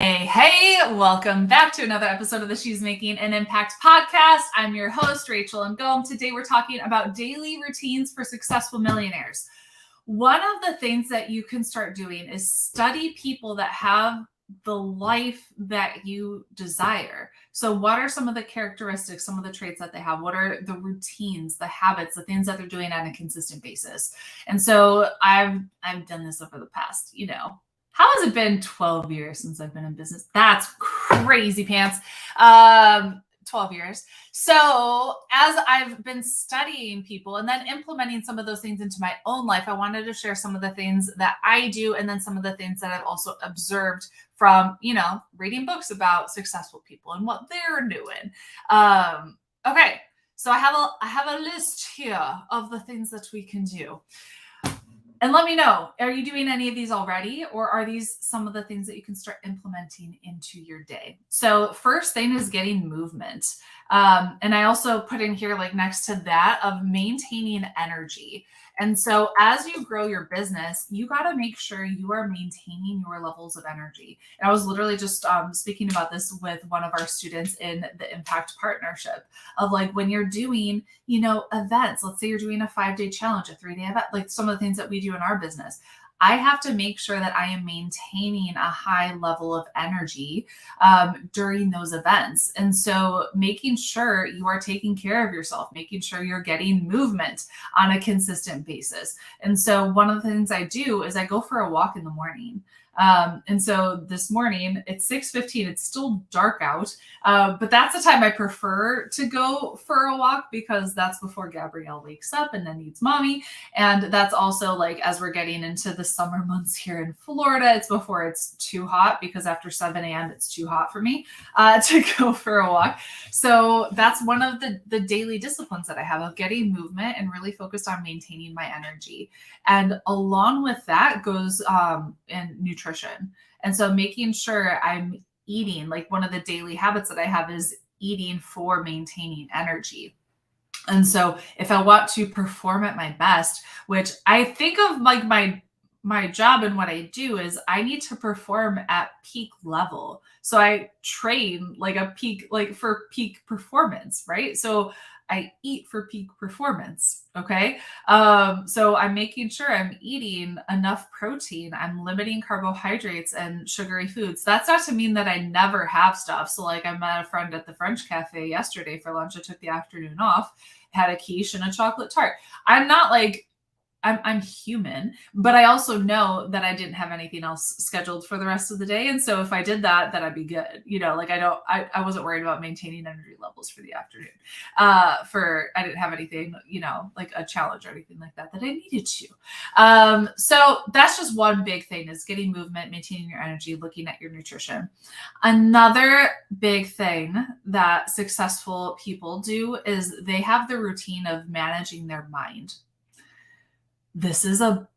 Hey, welcome back to another episode of the She's Making an Impact podcast. I'm your host, Rachel Ngom. Today we're talking about daily routines for successful millionaires. One of the things that you can start doing is study people that have the life that you desire. So what are some of the characteristics, some of the traits that they have? What are the routines, the habits, the things that they're doing on a consistent basis? And so I've done this over the past, how has it been 12 years since I've been in business? That's crazy pants. 12 years. So as I've been studying people and then implementing some of those things into my own life, I wanted to share some of the things that I do and then some of the things that I've also observed from, reading books about successful people and what they're doing. Okay. So I have a list here of the things that we can do. And let me know, are you doing any of these already? Or are these some of the things that you can start implementing into your day? So first thing is getting movement. And I also put in here, like next to that, of maintaining energy. And so as you grow your business, you got to make sure you are maintaining your levels of energy. And I was literally just speaking about this with one of our students in the Impact Partnership of like when you're doing, events, let's say you're doing a 5-day challenge, a 3-day event, like some of the things that we do in our business. I have to make sure that I am maintaining a high level of energy during those events. And so making sure you are taking care of yourself, making sure you're getting movement on a consistent basis. And so one of the things I do is I go for a walk in the morning. And so this morning it's 6:15. It's still dark out, but that's the time I prefer to go for a walk because that's before Gabrielle wakes up and then needs mommy. And that's also like as we're getting into the summer months here in Florida, it's before it's too hot because after 7 a.m. it's too hot for me to go for a walk. So that's one of the daily disciplines that I have of getting movement and really focused on maintaining my energy. And along with that goes in nutrition. And so making sure I'm eating, like one of the daily habits that I have is eating for maintaining energy. And so if I want to perform at my best, which I think of like my job and what I do is I need to perform at peak level. So I train for peak performance, right? So I eat for peak performance. Okay. So I'm making sure I'm eating enough protein. I'm limiting carbohydrates and sugary foods. That's not to mean that I never have stuff. So like I met a friend at the French cafe yesterday for lunch. I took the afternoon off, had a quiche and a chocolate tart. I'm not like, I'm human, but I also know that I didn't have anything else scheduled for the rest of the day. And so if I did that, then I'd be good. I wasn't worried about maintaining energy levels for the afternoon. I didn't have anything, like a challenge or anything like that I needed to. So that's just one big thing is getting movement, maintaining your energy, looking at your nutrition. Another big thing that successful people do is they have the routine of managing their mind. This is a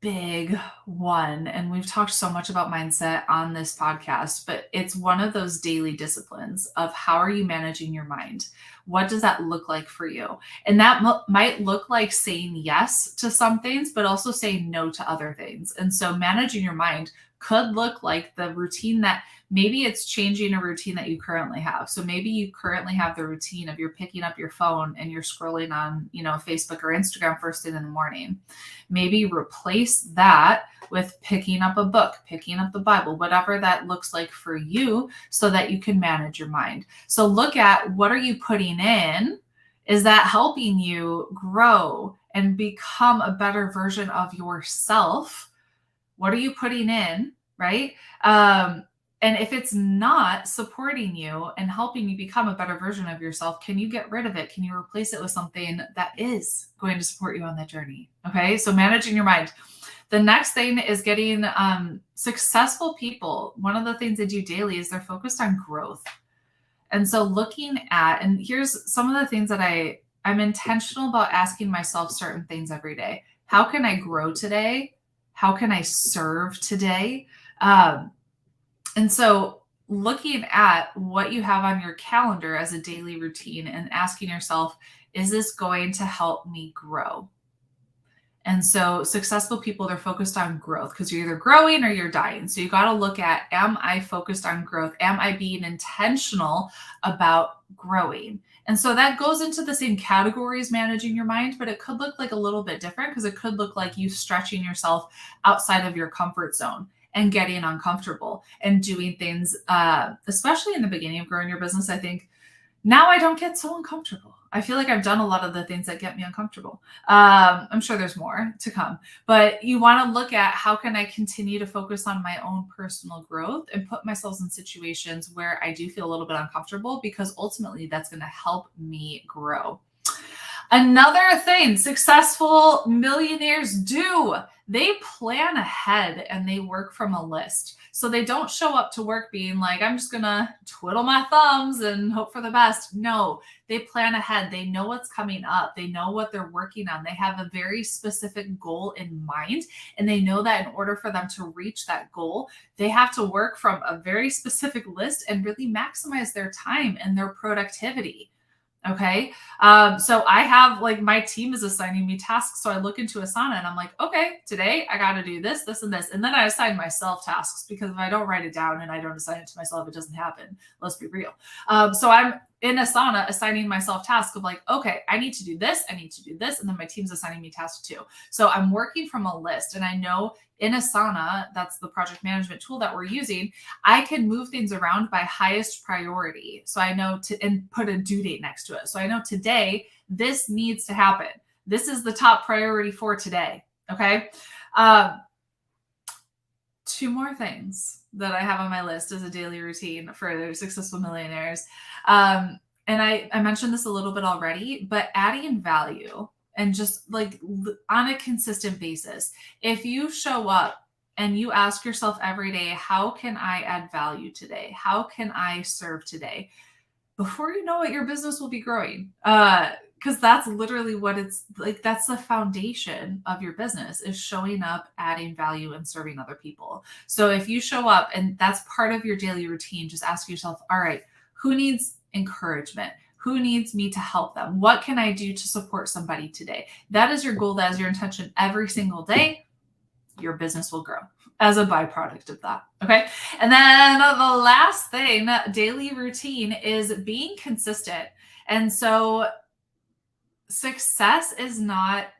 big one. And we've talked so much about mindset on this podcast, but it's one of those daily disciplines of how are you managing your mind? What does that look like for you? And that might look like saying yes to some things, but also saying no to other things. And so managing your mind could look like the routine that maybe it's changing a routine that you currently have. So maybe you currently have the routine of you're picking up your phone and you're scrolling on, Facebook or Instagram first thing in the morning. Maybe replace that with picking up a book, picking up the Bible, whatever that looks like for you so that you can manage your mind. So look at what are you putting in? Is that helping you grow and become a better version of yourself? What are you putting in, right? And if it's not supporting you and helping you become a better version of yourself, can you get rid of it? Can you replace it with something that is going to support you on that journey? Okay, so managing your mind. The next thing is getting successful people. One of the things they do daily is they're focused on growth. And so looking at, and here's some of the things that I'm intentional about asking myself certain things every day. How can I grow today? How can I serve today? And so looking at what you have on your calendar as a daily routine and asking yourself, is this going to help me grow? And so successful people, they're focused on growth because you're either growing or you're dying. So you got to look at, am I focused on growth? Am I being intentional about growing? And so that goes into the same categories, managing your mind, but it could look like a little bit different because it could look like you stretching yourself outside of your comfort zone and getting uncomfortable and doing things, especially in the beginning of growing your business. I think now I don't get so uncomfortable. I feel like I've done a lot of the things that get me uncomfortable. I'm sure there's more to come, but you want to look at how can I continue to focus on my own personal growth and put myself in situations where I do feel a little bit uncomfortable, because ultimately that's going to help me grow. Another thing successful millionaires do, they plan ahead and they work from a list. So they don't show up to work being like, I'm just going to twiddle my thumbs and hope for the best. No, they plan ahead. They know what's coming up. They know what they're working on. They have a very specific goal in mind. And they know that in order for them to reach that goal, they have to work from a very specific list and really maximize their time and their productivity. Okay. So I have, like, my team is assigning me tasks. So I look into Asana and I'm like, okay, today I got to do this, this, and this. And then I assign myself tasks, because if I don't write it down and I don't assign it to myself, it doesn't happen. Let's be real. So I'm in Asana assigning myself tasks of like, okay, I need to do this. I need to do this. And then my team's assigning me tasks too. So I'm working from a list, and I know in Asana, that's the project management tool that we're using, I can move things around by highest priority. So I know and put a due date next to it. So I know today this needs to happen. This is the top priority for today. Okay. Two more things that I have on my list as a daily routine for successful millionaires. And I mentioned this a little bit already, but adding value. And just like on a consistent basis, if you show up and you ask yourself every day, how can I add value today? How can I serve today? Before you know it, your business will be growing. Because that's literally what it's like. That's the foundation of your business, is showing up, adding value, and serving other people. So if you show up and that's part of your daily routine, just ask yourself, all right, who needs encouragement? Who needs me to help them? What can I do to support somebody today? That is your goal. That is your intention every single day. Your business will grow as a byproduct of that. Okay. And then the last thing, daily routine, is being consistent. And so success is not,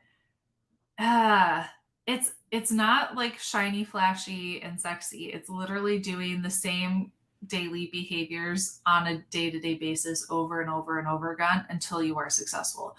it's not like shiny, flashy, and sexy. It's literally doing the same daily behaviors on a day-to-day basis over and over and over again until you are successful.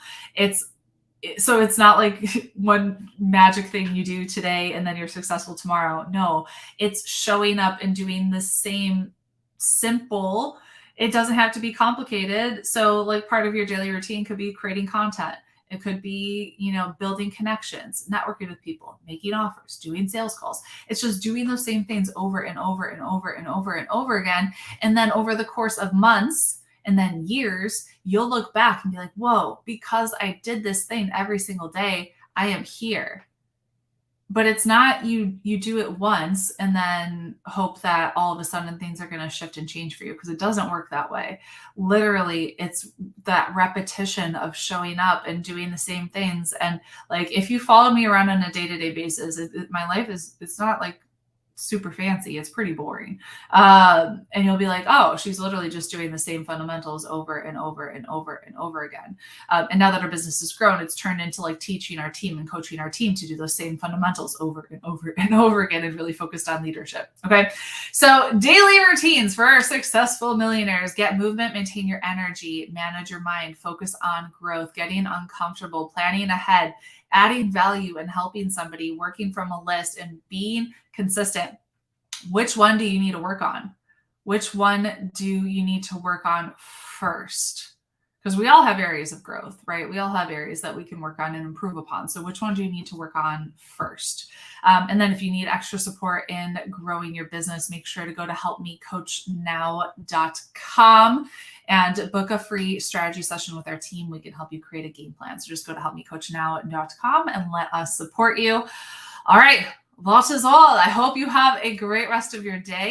So it's not like one magic thing you do today and then you're successful tomorrow. No, it's showing up and doing the same simple. It doesn't have to be complicated. So like part of your daily routine could be creating content. It could be, building connections, networking with people, making offers, doing sales calls. It's just doing those same things over and over and over and over and over again. And then over the course of months and then years, you'll look back and be like, whoa, because I did this thing every single day, I am here. But it's not you do it once and then hope that all of a sudden things are going to shift and change for you, because it doesn't work that way. Literally, it's that repetition of showing up and doing the same things. And like, if you follow me around on a day-to-day basis, my life it's not like super fancy. It's pretty boring. And you'll be like, oh, she's literally just doing the same fundamentals over and over and over and over again. And now that our business has grown, it's turned into like teaching our team and coaching our team to do those same fundamentals over and over and over again, and really focused on leadership. Okay. So daily routines for our successful millionaires: get movement, maintain your energy, manage your mind, focus on growth, getting uncomfortable, planning ahead, adding value and helping somebody, working from a list, and being consistent. Which one do you need to work on? Which one do you need to work on first? Because we all have areas of growth, right? We all have areas that we can work on and improve upon. So which one do you need to work on first? And then if you need extra support in growing your business, make sure to go to helpmecoachnow.com and book a free strategy session with our team. We can help you create a game plan. So just go to helpmecoachnow.com and let us support you. All right. That is all. I hope you have a great rest of your day.